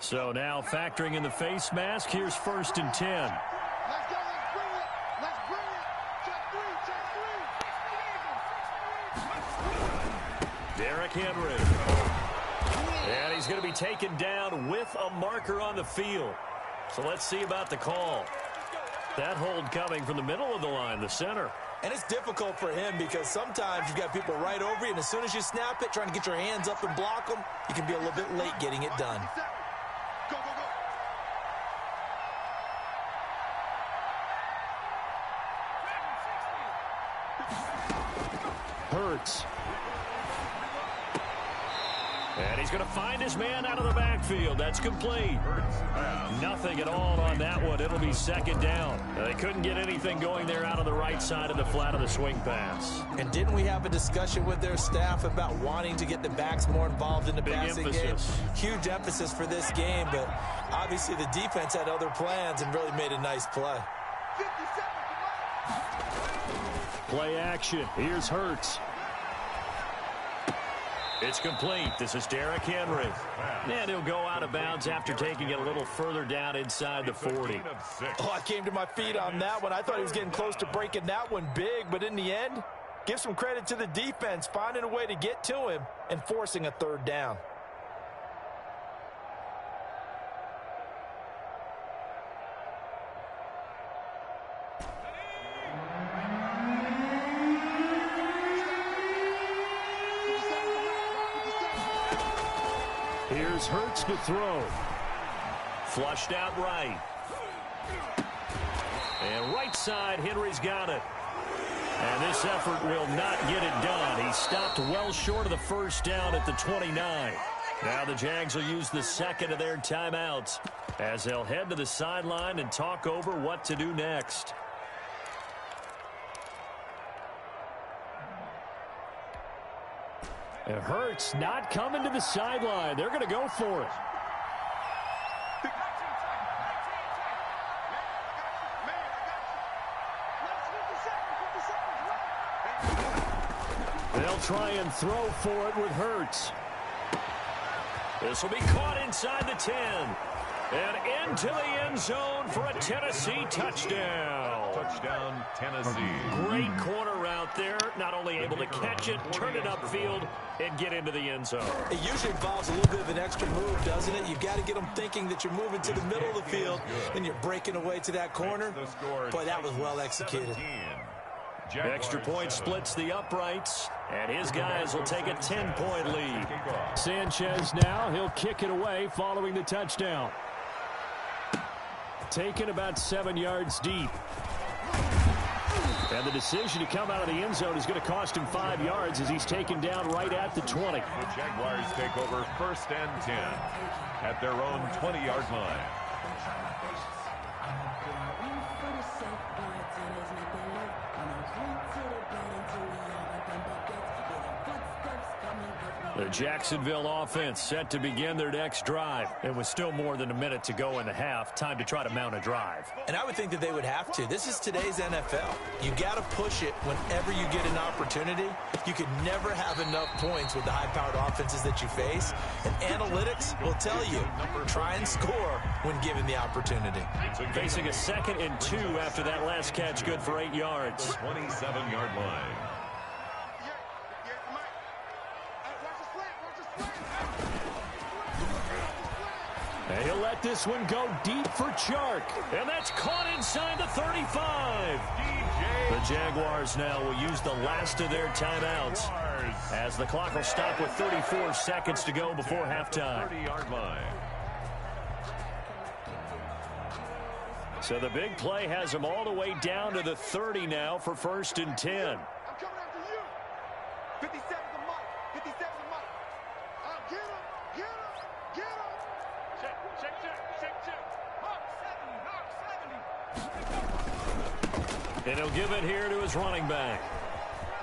So now factoring in the face mask, here's 1st and 10. Let's go, let's bring it. Let's bring it. Check three. Derrick Henry. And he's going to be taken down with a marker on the field. So let's see about the call. That hold coming from the middle of the line, the center. And it's difficult for him because sometimes you've got people right over you, and as soon as you snap it, trying to get your hands up and block them, you can be a little bit late getting it done. Go, go, go. Hurts. And he's going to find his man out of the backfield. That's complete. Nothing at all on that one. It'll be 2nd down. They couldn't get anything going there out of the right side of the flat of the swing pass. And didn't we have a discussion with their staff about wanting to get the backs more involved in the passing game? Huge emphasis for this game, but obviously the defense had other plans and really made a nice play. 50 seconds. Play action. Here's Hurts. It's complete. This is Derrick Henry. And he'll go out of bounds after taking it a little further down inside the 40. Oh, I came to my feet on that one. I thought he was getting close to breaking that one big, but in the end, give some credit to the defense, finding a way to get to him and forcing a 3rd down. Here's Hurts to throw. Flushed out right. And right side, Henry's got it. And this effort will not get it done. He stopped well short of the 1st down at the 29. Now the Jags will use the 2nd of their timeouts as they'll head to the sideline and talk over what to do next. And Hurts not coming to the sideline. They're going to go for it. They'll try and throw for it with Hurts. This will be caught inside the 10. And into the end zone for a Tennessee touchdown. Touchdown, Tennessee. Great corner route there. Not only able to catch it, turn it upfield, and get into the end zone. It usually involves a little bit of an extra move, doesn't it? You've got to get them thinking that you're moving to the middle of the field, and you're breaking away to that corner. Boy, that was well executed. Extra point splits the uprights, and his guys will take a 10-point lead. Sanchez now, he'll kick it away following the touchdown. Taken about 7 yards deep. And the decision to come out of the end zone is going to cost him 5 yards as he's taken down right at the 20. The Jaguars take over 1st and 10 at their own 20-yard line. The Jacksonville offense set to begin their next drive. It was still more than a minute to go in the half. Time to try to mount a drive. And I would think that they would have to. This is today's NFL. You got to push it whenever you get an opportunity. You can never have enough points with the high-powered offenses that you face. And analytics will tell you, try and score when given the opportunity. Facing a 2nd and 2 after that last catch, good for 8 yards. 27-yard line. And he'll let this one go deep for Chark. And that's caught inside the 35. The Jaguars now will use the last of their timeouts as the clock will stop with 34 seconds to go before halftime. 30-yard line. So the big play has them all the way down to the 30 now for 1st and 10. I'm coming after you. 50 seconds a mark. 50 seconds a mark. Get him. Get him. Get him. Check. Mark 70. And he'll give it here to his running back.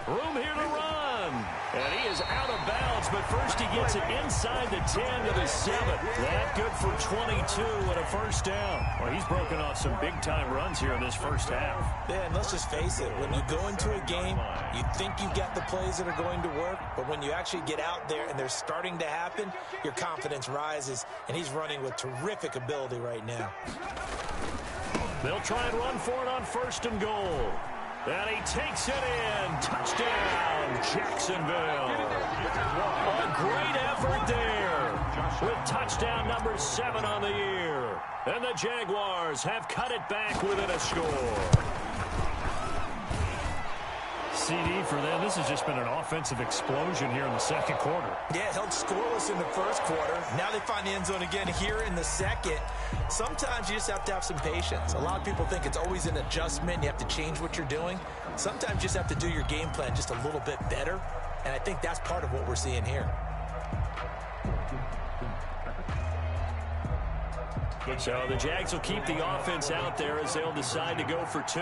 Room here to run. And he is out of bounds, but first he gets it inside the 10 to the 7. That good for 22 and a first down. Well, he's broken off some big-time runs here in this first half. Yeah, and let's just face it. When you go into a game, you think you got the plays that are going to work, but when you actually get out there and they're starting to happen, your confidence rises, and he's running with terrific ability right now. They'll try and run for it on first and goal. And he takes it in. Touchdown, Jacksonville. A great effort there with touchdown number 7 on the year. And the Jaguars have cut it back within a score. CD for them. This has just been an offensive explosion here in the second quarter. Yeah, held scoreless in the first quarter. Now they find the end zone again here in the second. Sometimes you just have to have some patience. A lot of people think it's always an adjustment. You have to change what you're doing. Sometimes you just have to do your game plan just a little bit better. And I think that's part of what we're seeing here. So the Jags will keep the offense out there as they'll decide to go for 2.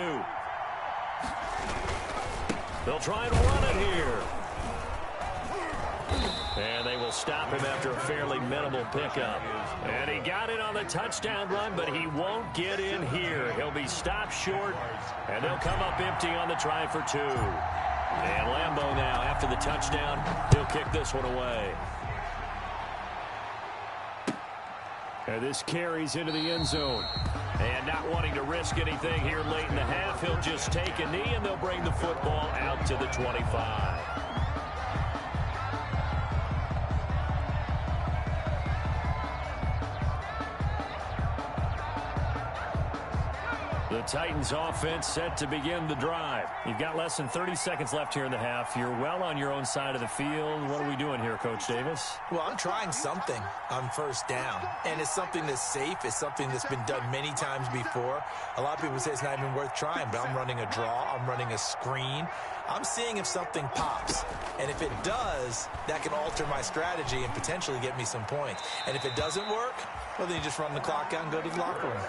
They'll try and run it here. And they will stop him after a fairly minimal pickup. And he got it on the touchdown run, but he won't get in here. He'll be stopped short, and they'll come up empty on the try for 2. And Lambeau now, after the touchdown, he'll kick this one away. And this carries into the end zone. And not wanting to risk anything here late in the half, he'll just take a knee, and they'll bring the football out to the 25. The Titans offense set to begin the drive. You've got less than 30 seconds left here in the half. You're well on your own side of the field. What are we doing here, Coach Davis? Well, I'm trying something on first down, and it's something that's safe. It's something that's been done many times before. A lot of people say it's not even worth trying, but I'm running a draw. I'm running a screen. I'm seeing if something pops, and if it does, that can alter my strategy and potentially get me some points. And if it doesn't work, well, then you just run the clock out and go to the locker room.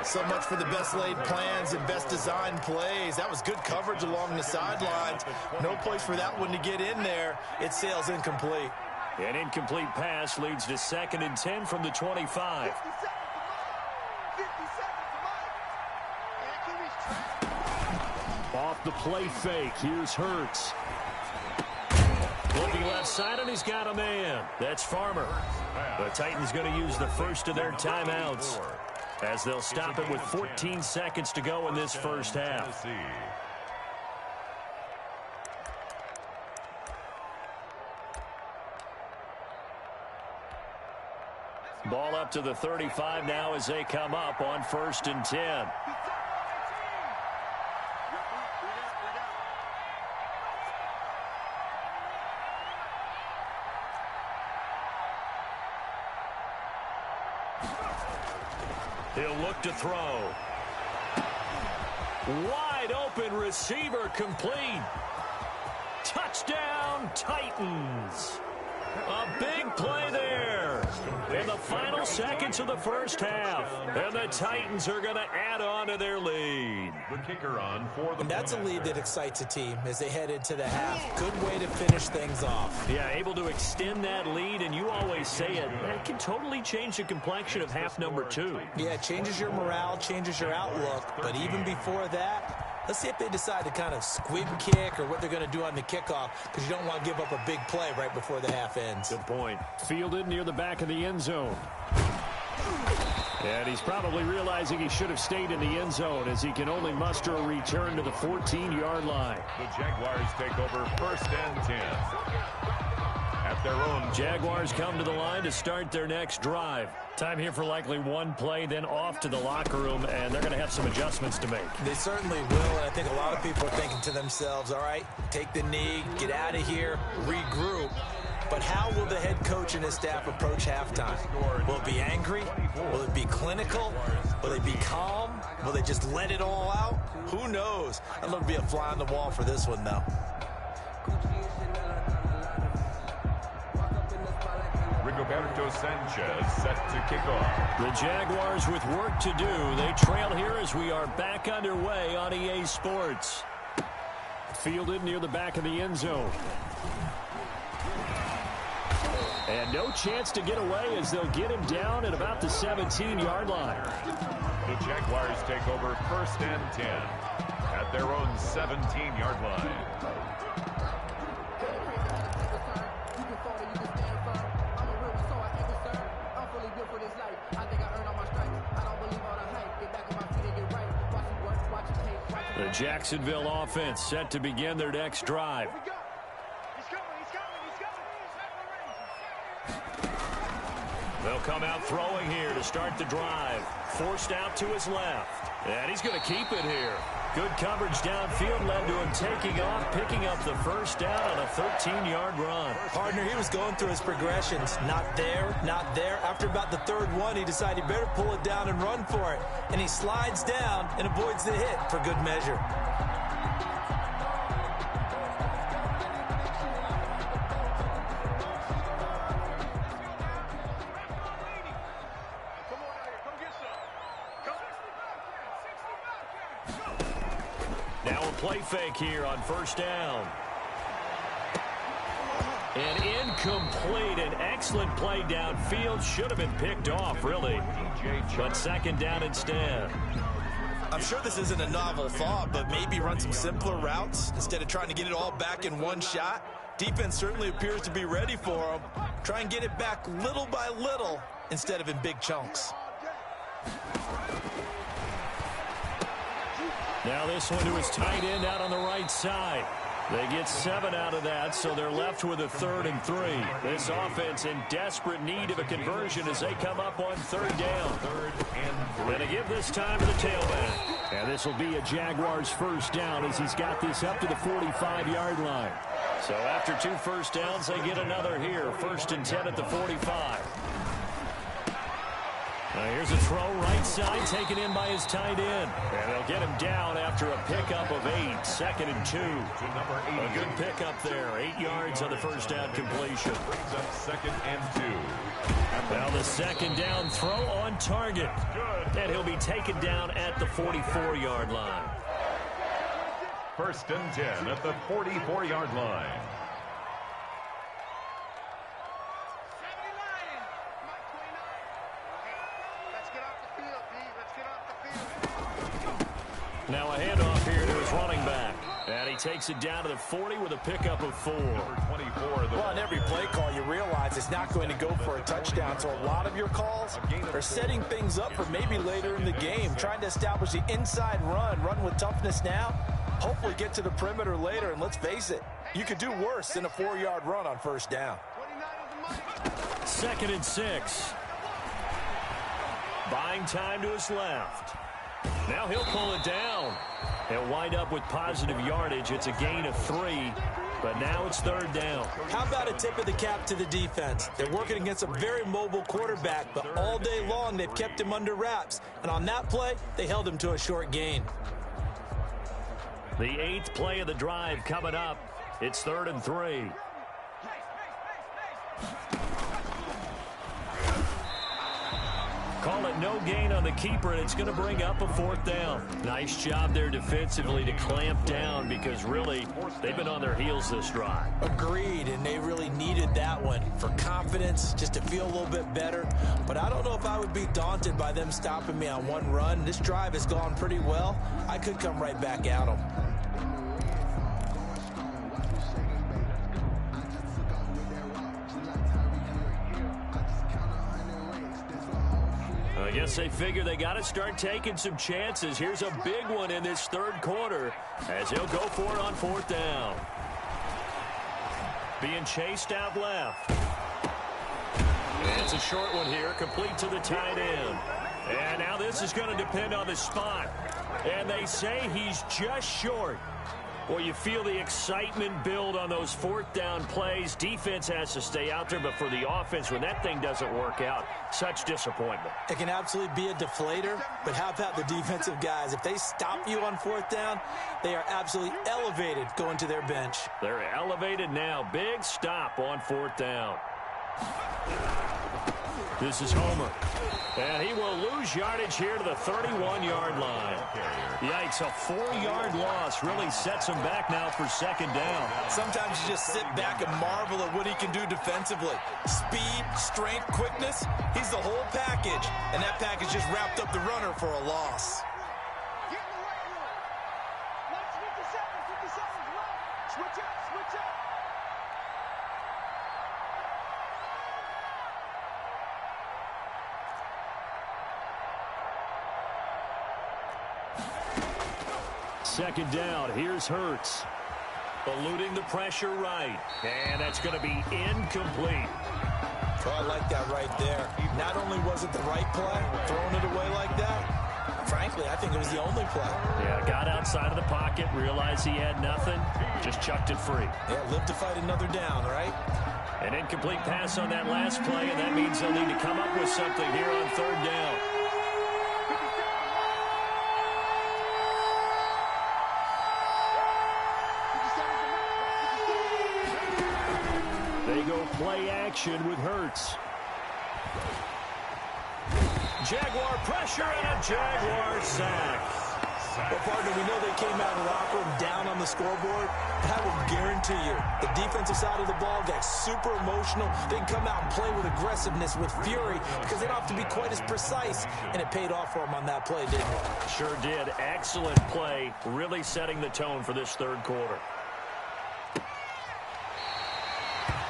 So much for the best laid plans and best designed plays. That was good coverage along the sidelines. No place for that one to get in there. It sails incomplete. An incomplete pass leads to 2nd and 10 from the 25. 50 seconds to Mike. Off the play fake. Here's Hurts. Looking left side, and he's got a man. That's Farmer. The Titans going to use the first of their timeouts as they'll stop it with 14 seconds to go in this first half. Ball up to the 35 now as they come up on 1st and 10. He'll look to throw. Wide open receiver complete. Touchdown, Titans. A big play there in the final seconds of the first half. And the Titans are going to add on to their lead. The kicker on for the And that's a lead that excites a team as they head into the half. Good way to finish things off. Yeah, able to extend that lead, and you always say it can totally change the complexion of half number 2. Yeah, it changes your morale, changes your outlook. But even before that, let's see if they decide to kind of squib kick or what they're going to do on the kickoff, because you don't want to give up a big play right before the half ends. Good point. Fielded near the back of the end zone. And he's probably realizing he should have stayed in the end zone as he can only muster a return to the 14-yard line. The Jaguars take over 1st and 10. At their own. Jaguars come to the line to start their next drive. Time here for likely one play, then off to the locker room, and they're going to have some adjustments to make. They certainly will, and I think a lot of people are thinking to themselves, all right, take the knee, get out of here, regroup. But how will the head coach and his staff approach halftime? Will it be angry? Will it be clinical? Will they be calm? Will they just let it all out? Who knows? I'd love to be a fly on the wall for this one, though. Rigoberto Sanchez set to kick off. The Jaguars with work to do. They trail here as we are back underway on EA Sports. fielded near the back of the end zone. And no chance to get away as they'll get him down at about the 17-yard line. The Jaguars take over 1st and 10 at their own 17-yard line. The Jacksonville offense set to begin their next drive. They'll come out throwing here to start the drive. Forced out to his left. And he's going to keep it here. Good coverage downfield led to him taking off, picking up the first down on a 13-yard run. Partner, he was going through his progressions. Not there, not there. After about the third one, he decided he better pull it down and run for it. And he slides down and avoids the hit for good measure. Now a play fake here on first down. An incomplete, an excellent play downfield. Should have been picked off, really. But second down instead. I'm sure this isn't a novel thought, but maybe run some simpler routes instead of trying to get it all back in one shot. Defense certainly appears to be ready for him. Try and get it back little by little instead of in big chunks. Now this one to his tight end out on the right side. They get 7 out of that, so they're left with a 3rd and 3. This offense in desperate need of a conversion as they come up on 3rd down. 3rd and 3. Going to give this time to the tailback. And this will be a Jaguars first down as he's got this up to the 45-yard line. So after 2 first downs, they get another here. 1st and 10 at the 45. Now here's a throw right side taken in by his tight end. And they'll get him down after a pickup of 8. 2nd and 2. A good pickup there. 8 yards on the first down completion. Brings up 2nd and 2. Now the second down throw on target. And he'll be taken down at the 44-yard line. 1st and 10 at the 44-yard line. Now a handoff here to his running back. And he takes it down to the 40 with a pickup of 4. Number 24. Well, on every play call, you realize it's not going to go for a touchdown. So a lot of your calls are setting things up for maybe later in the game, trying to establish the inside run with toughness now, hopefully get to the perimeter later. And let's face it, you could do worse than a 4-yard run on first down. 2nd and 6. Buying time to his left. Now he'll pull it down. He'll wind up with positive yardage. It's a gain of 3, but now it's 3rd down. How about a tip of the cap to the defense? They're working against a very mobile quarterback, but all day long they've kept him under wraps. And on that play, they held him to a short gain. The 8th play of the drive coming up. It's 3rd and 3. Call it no gain on the keeper, and it's going to bring up a 4th down. Nice job there defensively to clamp down because really they've been on their heels this drive. Agreed, and they really needed that one for confidence, just to feel a little bit better. But I don't know if I would be daunted by them stopping me on one run. This drive has gone pretty well. I could come right back at them. I guess they figure they got to start taking some chances. Here's a big one in this 3rd quarter as he'll go for it on 4th down. Being chased out left. And it's a short one here, complete to the tight end. And now this is going to depend on the spot. And they say he's just short. Well, you feel the excitement build on those 4th down plays. Defense has to stay out there, but for the offense, when that thing doesn't work out, such disappointment. It can absolutely be a deflator, but how about the defensive guys? If they stop you on 4th down, they are absolutely elevated going to their bench. They're elevated now. Big stop on 4th down. This is Homer. And he will lose yardage here to the 31-yard line. Yikes, a 4-yard loss really sets him back now for second down. Sometimes you just sit back and marvel at what he can do defensively. Speed, strength, quickness, he's the whole package. And that package just wrapped up the runner for a loss. Get in the right room. Let's 50 seconds left. Switch up, switch up. Second down, here's Hurts. Eluding the pressure right. And that's going to be incomplete. Oh, I like that right there. Not only was it the right play, throwing it away like that, frankly, I think it was the only play. Yeah, got outside of the pocket, realized he had nothing, just chucked it free. Yeah, live to fight another down, right? An incomplete pass on that last play, and that means they'll need to come up with something here on third down. They go play action with Hurts. Jaguar pressure and a Jaguar sack. Well, partner, we know they came out of the locker room down on the scoreboard. I will guarantee you, the defensive side of the ball got super emotional. They can come out and play with aggressiveness, with fury, because they don't have to be quite as precise. And it paid off for them on that play, didn't it? Sure did. Excellent play, really setting the tone for this third quarter.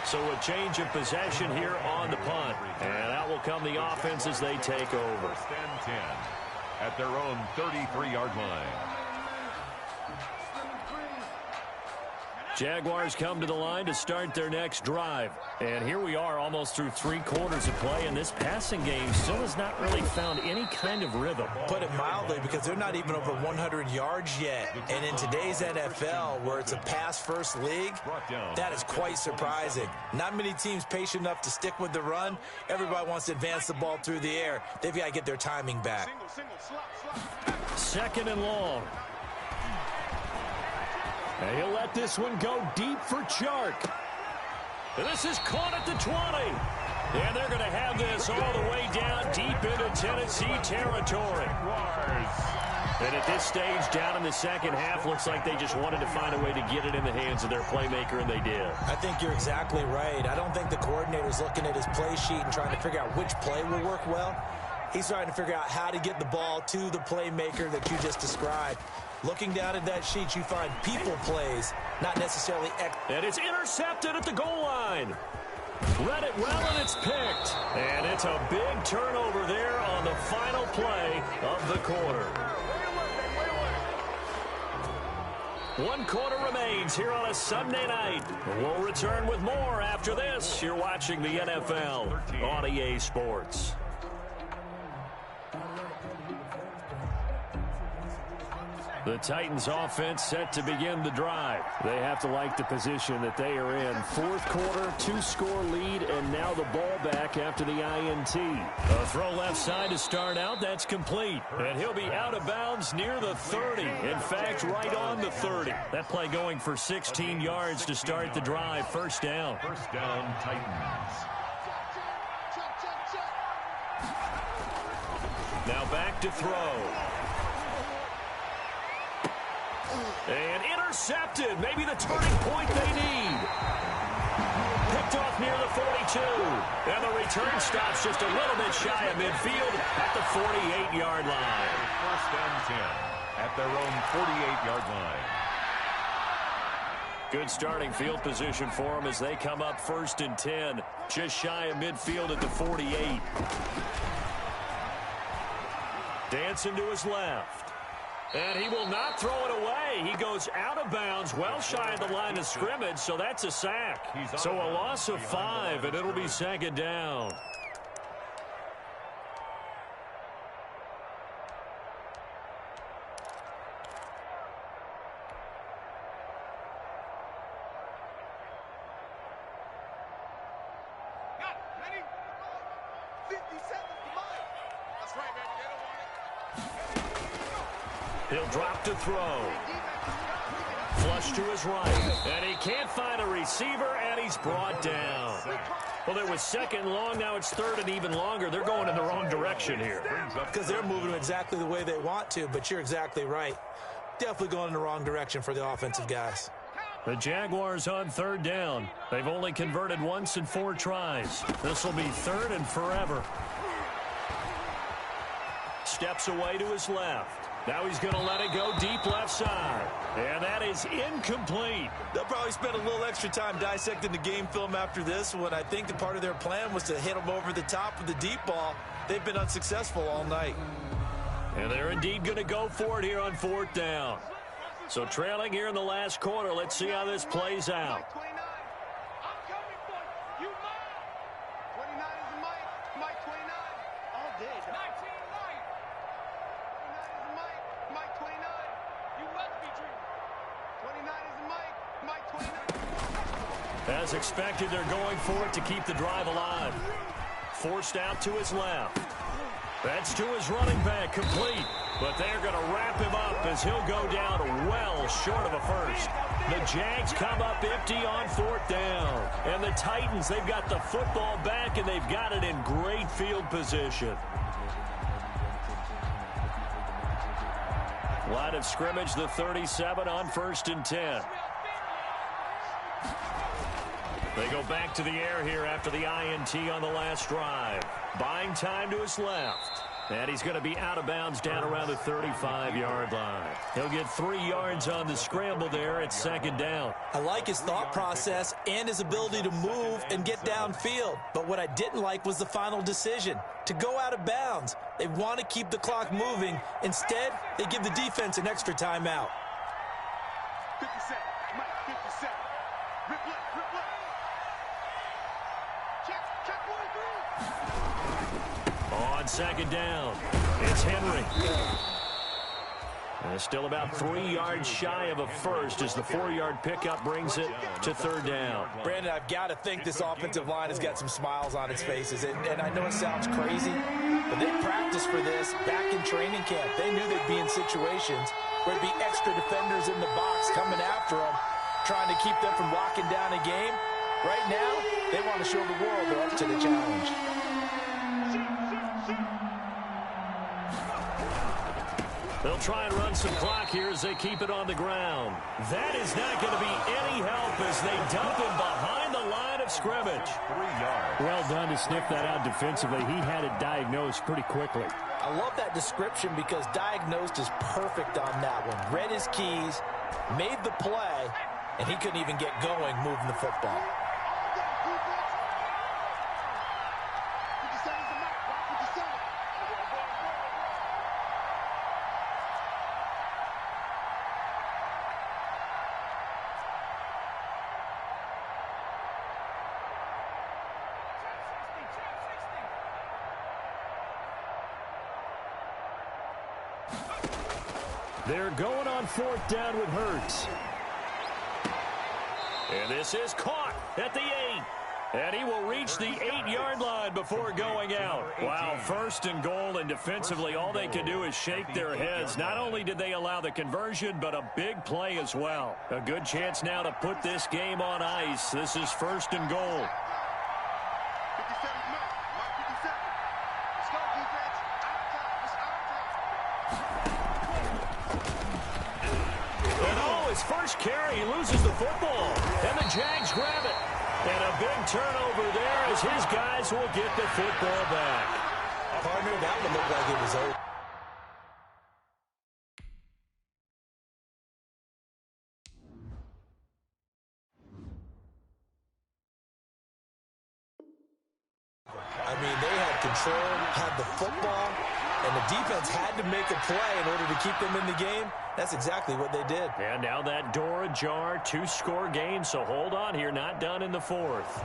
So a change of possession here on the punt. And out will come the offense as they take over. First and 10 at their own 33-yard line. Jaguars come to the line to start their next drive. And here we are almost through 3 quarters of play, and this passing game still has not really found any kind of rhythm. Put it mildly, because they're not even over 100 yards yet. And in today's NFL, where it's a pass-first league, that is quite surprising. Not many teams patient enough to stick with the run. Everybody wants to advance the ball through the air. They've got to get their timing back. Second and long. And he'll let this one go deep for Chark. And this is caught at the 20. And they're going to have this all the way down deep into Tennessee territory. And at this stage, down in the second half, looks like they just wanted to find a way to get it in the hands of their playmaker, and they did. I think you're exactly right. I don't think the coordinator's looking at his play sheet and trying to figure out which play will work well. He's trying to figure out how to get the ball to the playmaker that you just described. Looking down at that sheet, you find people plays, not necessarily... And it's intercepted at the goal line. Read it well, and it's picked. And it's a big turnover there on the final play of the quarter. 1 quarter remains here on a Sunday night. We'll return with more after this. You're watching the NFL on EA Sports. The Titans offense set to begin the drive. They have to like the position that they are in. 4th quarter, 2-score lead, and now the ball back after the INT. A throw left side to start out. That's complete. And he'll be out of bounds near the 30. In fact, right on the 30. That play going for 16 yards to start the drive. First down. First down, Titans. Now back to throw. And intercepted. Maybe the turning point they need. Picked off near the 42. And the return stops just a little bit shy of midfield at the 48-yard line. First and 10 at their own 48-yard line. Good starting field position for them as they come up 1st and 10. Just shy of midfield at the 48. Dancing to his left. And he will not throw it away. He goes out of bounds, well shy of the line of scrimmage, so that's a sack. So a loss of 5, and it'll be second down. Got it. Ready? 50 seconds to mine. That's right, baby. They don't want it. He'll drop to throw. Flush to his right. And he can't find a receiver, and he's brought down. Well, it was second and long. Now it's third and even longer. They're going in the wrong direction here. Because they're moving exactly the way they want to, but you're exactly right. Definitely going in the wrong direction for the offensive guys. The Jaguars on third down. They've only converted once in 4 tries. This will be third and forever. Steps away to his left. Now he's going to let it go deep left side. And that is incomplete. They'll probably spend a little extra time dissecting the game film after this one. I think the part of their plan was to hit them over the top with the deep ball. They've been unsuccessful all night. And they're indeed going to go for it here on fourth down. So trailing here in the last quarter, let's see how this plays out. 29. I'm coming for you. You Mike. 29 is the Mike. Mike 29. All day. 19 Mike. 29 is the Mike. Mike 29. You must be dreaming. 29 is the Mike. Mike 29. As expected, they're going for it to keep the drive alive. Forced out to his left. That's to his running back, complete. But they're going to wrap him up as he'll go down well short of a first. The Jags come up empty on fourth down. And the Titans, they've got the football back, and they've got it in great field position. Line of scrimmage, the 37 on 1st and 10. They go back to the air here after the INT on the last drive. Buying time to his left. And he's going to be out of bounds down around the 35-yard line. He'll get 3 yards on the scramble there at second down. I like his thought process and his ability to move and get downfield. But what I didn't like was the final decision, to go out of bounds. They want to keep the clock moving. Instead, they give the defense an extra timeout. 57. Mike 57. Rip left. Rip left. Check 1-3. On second down, it's Henry. And it's still about 3 yards shy of a first as the 4-yard pickup brings it to third down. Brandon, I've got to think this offensive line has got some smiles on its faces. And I know it sounds crazy, but they practiced for this back in training camp. They knew they'd be in situations where there'd be extra defenders in the box coming after them, trying to keep them from locking down a game. Right now, they want to show the world they're up to the challenge. They'll try and run some clock here as they keep it on the ground. That is not going to be any help as they dump him behind the line of scrimmage. 3 yards. Well done to sniff that out defensively. He had it diagnosed pretty quickly. I love that description because diagnosed is perfect on that one. Read his keys, made the play, and he couldn't even get going moving the football. They're going on fourth down with Hurts. And this is caught at the 8. And he will reach the 8-yard line before going out. Wow, first and goal, and defensively all they can do is shake their heads. Not only did they allow the conversion, but a big play as well. A good chance now to put this game on ice. This is first and goal. 57 Mike. Mike 57. Let's go, defense. And oh, his first carry, he loses the football. And the Jags grab it. And a big turnover there as his guys will get the football back. Partner, that one looked like it was over. I mean, they had control, had the football, and the defense had to make a play in order to keep them in the game. That's exactly what they did. And now that door ajar, 2-score game, so hold on here, not done in the fourth.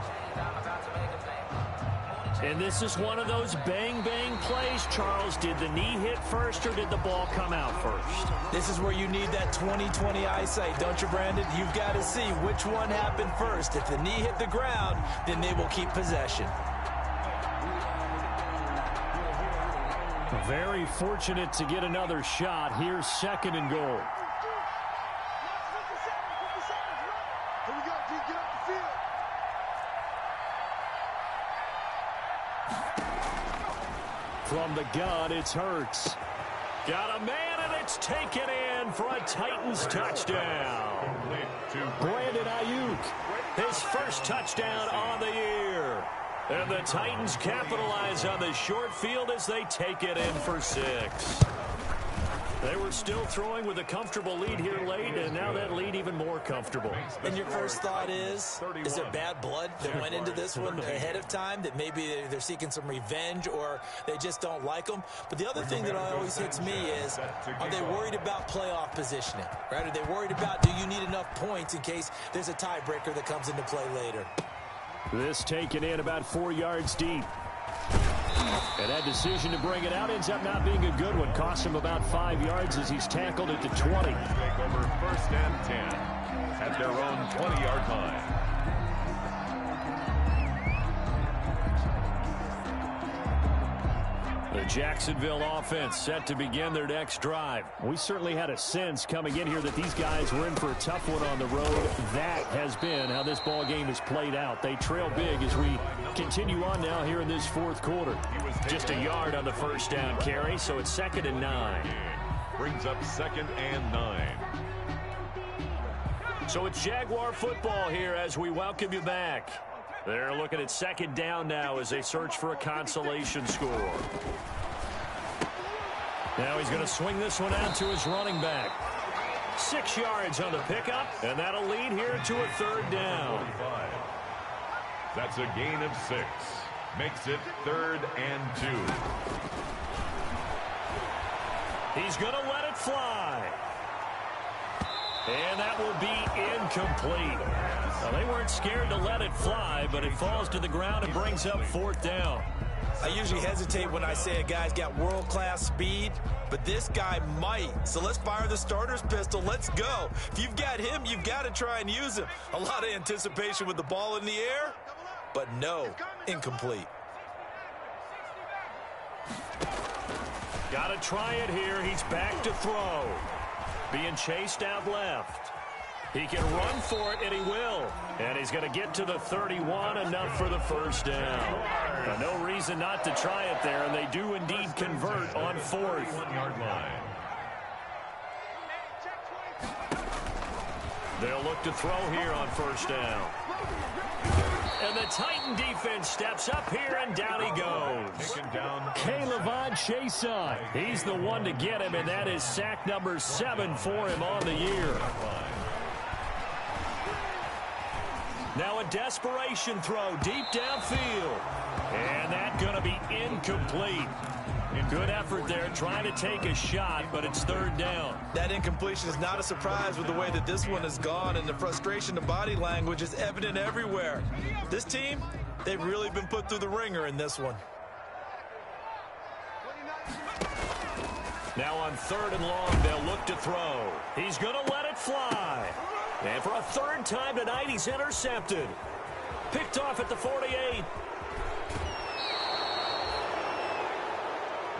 And this is one of those bang-bang plays, Charles. Did the knee hit first or did the ball come out first? This is where you need that 20/20 eyesight, don't you, Brandon? You've got to see which one happened first. If the knee hit the ground, then they will keep possession. Very fortunate to get another shot. Here's second and goal. From the gun, it's Hurts. Got a man, and it's taken in for a Titans touchdown. Brandon Ayuk, his first touchdown on the year. And the Titans capitalize on the short field as they take it in for 6. They were still throwing with a comfortable lead here late, and now that lead even more comfortable. And your first thought is there bad blood that went into this one ahead of time, that maybe they're seeking some revenge or they just don't like them? But the other thing that always hits me is, are they worried about playoff positioning? Right? Are they worried about, do you need enough points in case there's a tiebreaker that comes into play later? This taken in about 4 yards deep. And that decision to bring it out ends up not being a good one. Costs him about 5 yards as he's tackled at the 20. Take over 1st and 10 at their own 20-yard line. The Jacksonville offense set to begin their next drive. We certainly had a sense coming in here that these guys were in for a tough one on the road. That has been how this ball game has played out. They trail big as we continue on now here in this 4th quarter. Just a yard on the first down carry, so it's 2nd and 9. Brings up 2nd and 9. So it's Jaguar football here as we welcome you back. They're looking at 2nd down now as they search for a consolation score. Now he's going to swing this one out to his running back. 6 yards on the pickup, and that'll lead here to a 3rd down. That's a gain of 6. Makes it 3rd and 2. He's going to let it fly. And that will be incomplete. Well, they weren't scared to let it fly, but it falls to the ground and brings up 4th down. I usually hesitate when I say a guy's got world-class speed, but this guy might. So let's fire the starter's pistol. Let's go. If you've got him, you've got to try and use him. A lot of anticipation with the ball in the air, but no, incomplete. Got to try it here. He's back to throw. Being chased out left. He can run for it, and he will. And he's going to get to the 31, enough for the 1st down. No reason not to try it there, and they do indeed convert on 4th. 1-yard line. They'll look to throw here on 1st down. And the Titan defense steps up here, and down he goes. K'Lavon Chaisson. He's the one to get him, and that is sack number 7 for him on the year. Now a desperation throw deep downfield. And that's going to be incomplete. Good effort there trying to take a shot, but it's 3rd down. That incompletion is not a surprise with the way that this one has gone, and the frustration of body language is evident everywhere. This team, they've really been put through the ringer in this one. Now on 3rd and long, they'll look to throw. He's going to let it fly. And for a 3rd time tonight, he's intercepted. Picked off at the 48.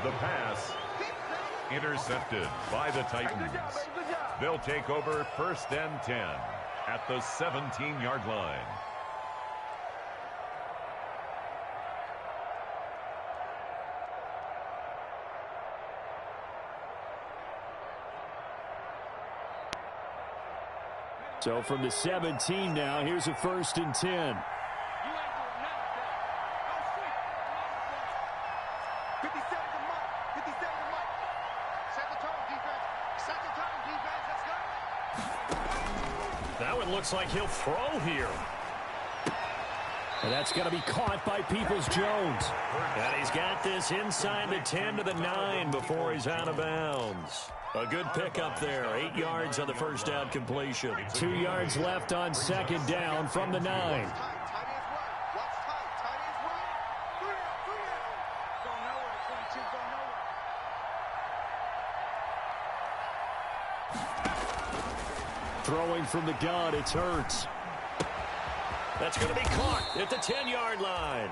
The pass intercepted by the Titans. They'll take over 1st and 10 at the 17-yard line. So from the 17 now, here's a 1st and 10. Now it looks like he'll throw here. And that's going to be caught by Peoples-Jones. And he's got this inside the 10 to the 9 before he's out of bounds. A good pickup there. 8 yards on the 1st down completion. 2 yards left on 2nd down from the 9. Throwing from the gun, it's Hurts. That's going to be caught at the 10-yard line.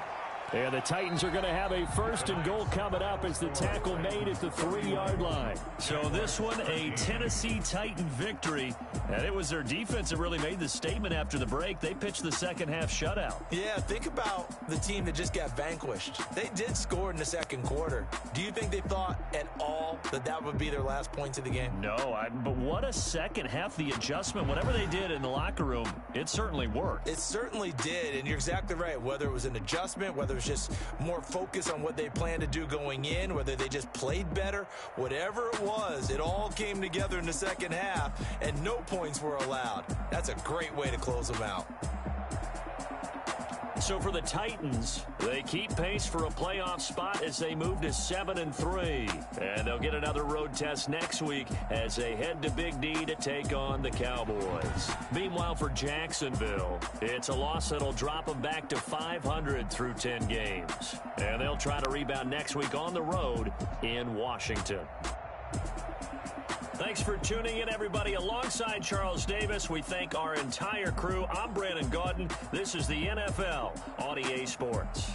And the Titans are going to have a 1st and goal coming up as the tackle made at the 3-yard line. So this one, a Tennessee Titan victory. And it was their defense that really made the statement after the break. They pitched the second half shutout. Yeah, think about the team that just got vanquished. They did score in the second quarter. Do you think they thought at all that that would be their last points of the game? No, but what a second half. The adjustment, whatever they did in the locker room, it certainly worked. It certainly did, and you're exactly right. Whether it was an adjustment, whether it was just more focus on what they planned to do going in, whether they just played better, whatever it was, it all came together in the second half, and no points were allowed. That's a great way to close them out. So for the Titans, they keep pace for a playoff spot as they move to 7-3. And they'll get another road test next week as they head to Big D to take on the Cowboys. Meanwhile, for Jacksonville, it's a loss that'll drop them back to 500 through 10 games. And they'll try to rebound next week on the road in Washington. Thanks for tuning in, everybody. Alongside Charles Davis, we thank our entire crew. I'm Brandon Gaudin. This is the NFL on EA Sports.